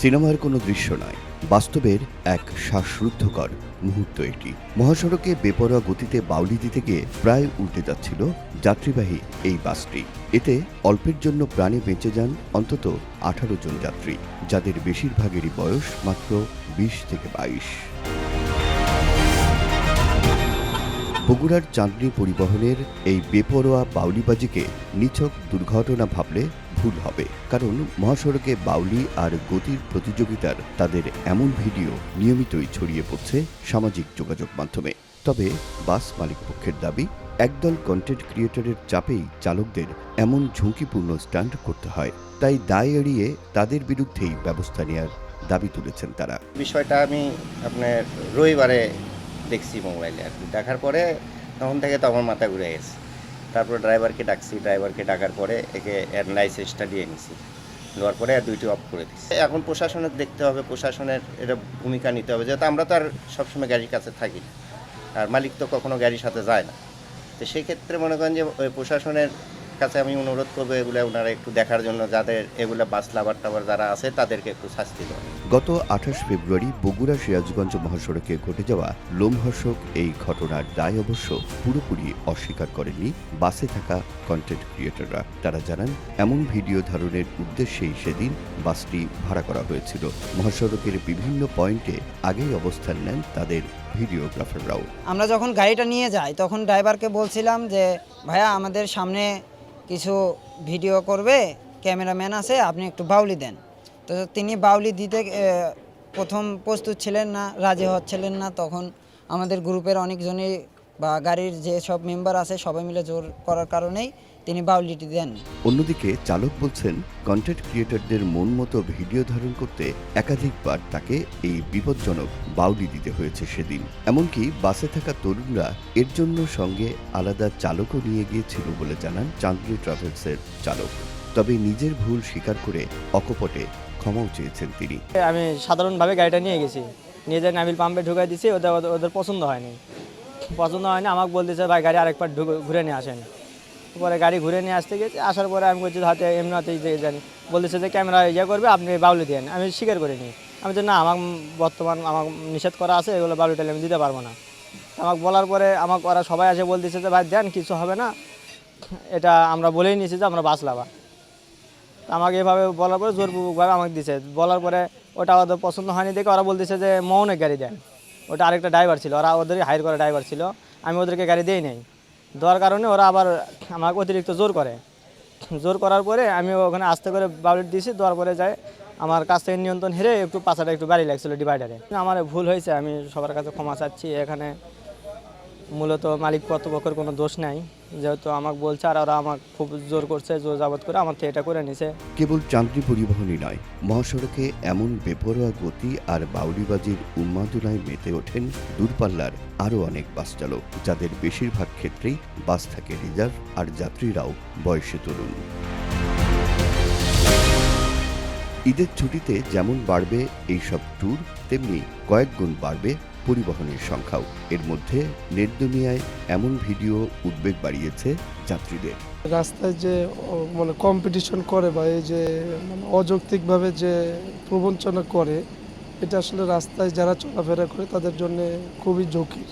সিনেমার কোনো দৃশ্য নয়, বাস্তবের এক শ্বাসরুদ্ধকর মুহূর্ত এটি। মহাসড়কে বেপরোয়া গতিতে বাউলি দিতে গিয়ে প্রায় উল্টে যাচ্ছিল যাত্রীবাহী এই বাসটি। এতে অল্পের জন্য প্রাণে বেঁচে যান অন্তত 18 জন যাত্রী, যাদের বেশিরভাগেরই বয়স মাত্র 20 থেকে 22। বগুড়ার চাঁদনী পরিবহনের এই বেপরোয়া বাউলিবাজিকে নিছক দুর্ঘটনা ভাবলে ভুল হবে, কারণ মহাসড়কে বাউলি আর গতির প্রতিযোগিতার তাদের এমন ভিডিও নিয়মিতই ছড়িয়ে পড়ছে সামাজিক যোগাযোগ মাধ্যমে। তবে বাস মালিক পক্ষের দাবি, একদল কন্টেন্ট ক্রিয়েটরের চাপেই চালকদের এমন ঝুঁকিপূর্ণ স্টান্ট করতে হয়, তাই দায় এড়িয়ে তাদের বিরুদ্ধেই ব্যবস্থা নেওয়ার দাবি তুলেছেন তারা। বিষয়টা আমি আপনার রবিবারে দেখছি মোবাইলে আর কি। দেখার পরে তখন থেকে তো আমার মাথা ঘুরে গেছে। তারপর ড্রাইভারকে ডাকছি, ড্রাইভারকে ডাকার পরে একে এর লাইসেন্সটা দিয়ে নিছি, নেওয়ার পরে আর দুইটি অফ করে দিচ্ছি। এখন প্রশাসনের দেখতে হবে, প্রশাসনের এটা ভূমিকা নিতে হবে, যেহেতু আমরা তো আর সবসময় গাড়ির কাছে থাকি না, আর মালিক তো কখনো গাড়ির সাথে যায় না। তো সেই ক্ষেত্রে মনে করেন যে ওই প্রশাসনের কাছে আমি অনুরোধ করবো এগুলো ওনারা একটু দেখার জন্য, যাদের এগুলো বাস লাভার টাভার যারা আছে তাদেরকে একটু শাস্তি দেওয়া। গত 28 ফেব্রুয়ারি বগুড়া সিরাজগঞ্জ মহাসড়কে ঘটে যাওয়া লোমহর্ষক এই ঘটনার দায় অবশ্য পুরোপুরি অস্বীকার করেননি বাসে থাকা কন্টেন্ট ক্রিয়েটররা। তারা জানান, এমন ভিডিও ধারণের উদ্দেশ্যেই সেদিন বাসটি ভাড়া করা হয়েছিল। মহাসড়কের বিভিন্ন পয়েন্টে আগেই অবস্থান নেন তাদের ভিডিওগ্রাফাররাও। আমরা যখন গাড়িটা নিয়ে যাই তখন ড্রাইভারকে বলছিলাম যে ভাইয়া আমাদের সামনে কিছু ভিডিও করবে, ক্যামেরাম্যান আছে, আপনি একটু বাউলি দেন। তো তিনি বাউলি দিতে প্রথম প্রস্তুত ছিলেন না, রাজি হচ্ছিলেন না। তখন আমাদের গ্রুপের অনেকজনই বা গাড়ির যে সব মেম্বার আছে সবাই মিলে জোর করার কারণেই তিনি বাউলিটি দেন। অন্যদিকে চালক বলছেন, কন্টেন্ট ক্রিয়েটরদের মন মতো ভিডিও ধারণ করতে একাধিকবার তাকে এই বিপজ্জনক বাউলি দিতে হয়েছে সেদিন। এমনকি বাসে থাকা তরুণরা এর জন্য সঙ্গে আলাদা চালকও নিয়ে গিয়েছিল বলে জানান চাঁদনী ট্রাভেলসের চালক। তবে নিজের ভুল স্বীকার করে অকপটে ক্ষমাও চেয়েছেন তিনি। আমি সাধারণভাবে গাড়িটা নিয়ে গেছি, নিয়ে যাই নাবিল পাম্পে ঢুকাই দিছি। ওদের পছন্দ হয়নি, আমাকে বলতেছে ভাই গাড়ি আরেকবার ঘুরে নিয়ে আসেন। পরে গাড়ি ঘুরে নিয়ে আসতে গেছে, আসার পরে আমি বলছি হাতে এমনি হাতেই জানি, বলতেছে যে ক্যামেরা করবে, আপনি বাউলি দেন। আমি স্বীকার করিনি, আমি তো না, আমার আমাকে নিষেধ করা আছে, এগুলো বাউলি টাইলে আমি দিতে পারবো না। আমাকে বলার পরে আমাকে ওরা সবাই আসে বলতেছে যে ভাই দেন, কিছু হবে না, এটা আমরা বলেই নিয়েছি যে আমরা বাস লাভা। আমাকে এভাবে বলার পরে জোরপূর্বকভাবে আমাকে দিছে। বলার পরে ওটা ওদের পছন্দ হয়নি দেখে ওরা বলতেছে যে মৌনের গাড়ি দেন। ওটা আরেকটা ড্রাইভার ছিল, ওরা ওদেরই হায়ার করা ড্রাইভার ছিল, আমি ওদেরকে গাড়ি দিই নাই। দেওয়ার কারণে ওরা আবার আমাকে অতিরিক্ত জোর করার পরে আমি ওখানে আস্তে করে বাউলেট দিয়েছি। দেওয়ার পরে যায় আমার কাছ থেকে নিয়ন্ত্রণ হেরে একটু পাছাটা একটু বাড়ি লাগছিল ডিভাইডারে। আমার ভুল হয়েছে, আমি সবার কাছে ক্ষমা চাচ্ছি। এখানে মূলত মালিক কর্তৃপক্ষের কোনো দোষ নাই, যেহেতু আমাকে বলছে আর ওরা আমাকে খুব জোর করছে, জোর জাবত করে আমার থেকে এটা করে নিছে। কেবল চাঁদনী পরিবহনই নয়, মহাসড়কে এমন বেপরোয়া গতি আর বাউলিবাজির উন্মাদনায় মেতে ওঠেন দূরপাল্লার আরও অনেক বাস চালক, যাদের বেশিরভাগ ক্ষেত্রেই বাস থাকে রিজার্ভ আর যাত্রীরাও বয়সে তরুণ। ঈদের ছুটিতে যেমন বাড়বে এইসব ট্যুর, তেমনি কয়েক গুণ বাড়বে পরিবহনের সংখ্যাও। এর মধ্যে নেট দুনিয়ায় এমন ভিডিও উদ্বেগ বাড়িয়েছে যাত্রীদের। রাস্তায় যে মানে কম্পিটিশন করে বা এই যে মানে অযৌক্তিকভাবে যে প্রবঞ্চনা করে, এটা আসলে রাস্তায় যারা চলাফেরা করে তাদের জন্য খুবই ঝুঁকির।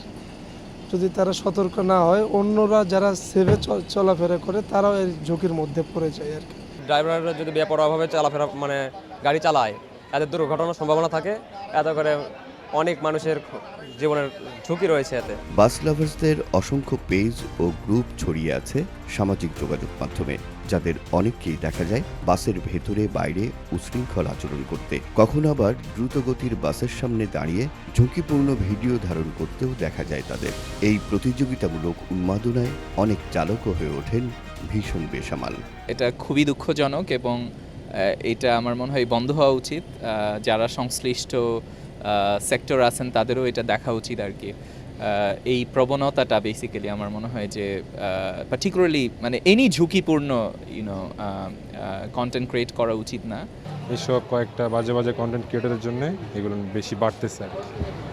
যদি তারা সতর্ক না হয়, অন্যরা যারা সেভে চলাফেরা করে তারাও এই ঝুঁকির মধ্যে পড়ে যায় আর কি। ড্রাইভাররা যদি বেপরোয়াভাবে চলাফেরা মানে গাড়ি চালায়, এতে দুর্ঘটনার সম্ভাবনা থাকে, এত করে অনেক মানুষের জীবনের ঝুঁকি রয়েছে এতে। বাস লাভার্সদের অসংখ্য পেজ ও গ্রুপ ছড়িয়ে আছে সামাজিক যোগাযোগ মাধ্যমে, যাদের অনেককেই দেখা যায় বাসের ভেতরে বাইরে উশৃঙ্খল আচরণ করতে। কখনো আবার দ্রুতগতির বাসের সামনে দাঁড়িয়ে ঝুঁকিপূর্ণ ভিডিও ধারণ করতেও দেখা যায় তাদের। এই প্রতিযোগিতামূলক উন্মাদনায় অনেক চালকও হয়ে ওঠেন ভীষণ বেসামাল। এটা খুবই দুঃখজনক এবং এটা আমার মনে হয় বন্ধ হওয়া উচিত। যারা সংশ্লিষ্ট সেক্টর আছেন তাদেরও এটা দেখা উচিত আর কি। এই প্রবণতাটা বেসিক্যালি আমার মনে হয় যে পার্টিকুলারলি মানে এনি ঝুঁকিপূর্ণ কন্টেন্ট ক্রিয়েট করা উচিত না। এসব কয়েকটা বাজে বাজে কন্টেন্ট ক্রিয়েটরের জন্য এগুলো বেশি বাড়তেছে আর কি।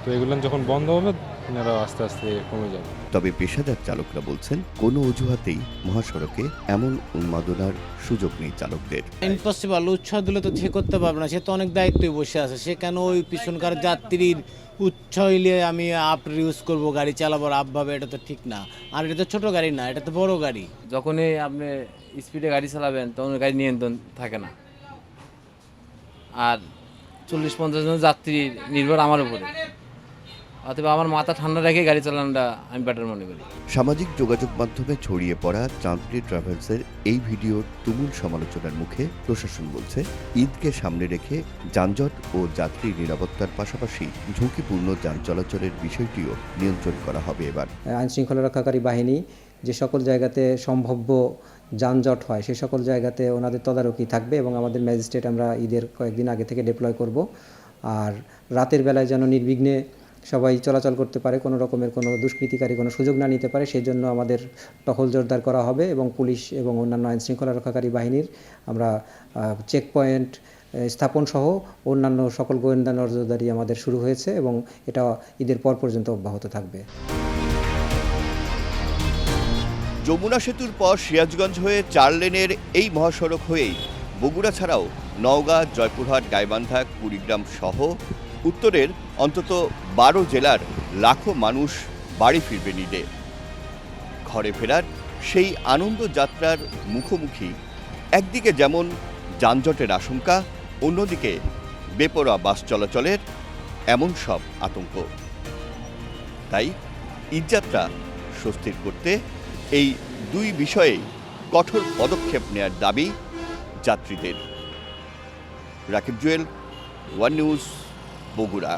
তো এগুলো যখন বন্ধ হবে এনারা আস্তে আস্তে কমে যাবে। তবে পেশাদার চালকরা বলছেন কোনো অজুহাতেই মহাসড়কে এমন উন্মাদনার সুযোগ নেই চালকদের। ইম্পসিবল, উৎসাহ দিলে তো সে করতে পারবে না, সে তো অনেক দায়িত্বই বসে আছে, সে কেন ওই পিছনকার যাত্রীর উৎসাহ হইলে আমি আপ ইউজ করবো, গাড়ি চালাবো আপ ভাবে, এটা তো ঠিক না। আর এটা তো ছোট গাড়ি না, এটা তো বড় গাড়ি। যখনই আপনি স্পিডে গাড়ি চালাবেন তখন গাড়ি নিয়ন্ত্রণ থাকে না। আর 40-50 জন যাত্রী নির্ভর আমার উপরে, অথবা আমার মাথা ঠান্ডা রেখে গাড়ি চালানোটা আমি বেটার মনে করি। সামাজিক যোগাযোগ মাধ্যমে ছড়িয়ে পড়া চাঁদনী ট্রাভেলসের এই ভিডিওর তুমুল সমালোচনার মুখে প্রশাসন বলছে, ঈদকে সামনে রেখে যানজট ও যাত্রী নিরাপত্তার পাশাপাশি ঝুঁকিপূর্ণ যান চলাচলের বিষয়টিও নিয়ন্ত্রণ করা হবে এবার। আইনশৃঙ্খলা রক্ষাকারী বাহিনী যে সকল জায়গাতে সম্ভাব্য যানজট হয় সেই সকল জায়গাতে ওনাদের তদারকি থাকবে এবং আমাদের ম্যাজিস্ট্রেট আমরা ঈদের কয়েকদিন আগে থেকে ডিপ্লয় করব। আর রাতের বেলায় যেন নির্বিঘ্নে সবাই চলাচল করতে পারে, কোনো রকমের কোনো দুষ্কৃতিকারী কোনো সুযোগ না নিতে পারে, সেই জন্য আমাদের টহল জোরদার করা হবে এবং পুলিশ এবং অন্যান্য আইনশৃঙ্খলা রক্ষাকারী বাহিনীর আমরা চেক পয়েন্ট স্থাপন সহ অন্যান্য সকল গোয়েন্দা নজরদারি আমাদের শুরু হয়েছে এবং এটা ঈদের পর পর্যন্ত অব্যাহত থাকবে। যমুনা সেতুর পর সিরাজগঞ্জ হয়ে 4 লেনের এই মহাসড়ক হয়েই বগুড়া ছাড়াও নওগাঁ, জয়পুরহাট, গাইবান্ধা, কুড়িগ্রাম সহ উত্তরের অন্তত 12 জেলার লাখো মানুষ বাড়ি ফিরবেন ঈদে। ঘরে ফেরার সেই আনন্দ যাত্রার মুখোমুখি একদিকে যেমন যানজটের আশঙ্কা, অন্যদিকে বেপরোয়া বাস চলাচলের এমন সব আতঙ্ক। তাই ঈদযাত্রা স্বস্তির করতে এই দুই বিষয়ে কঠোর পদক্ষেপ নেয়ার দাবি যাত্রীদের। Rakib Jewel, one news, Bogura.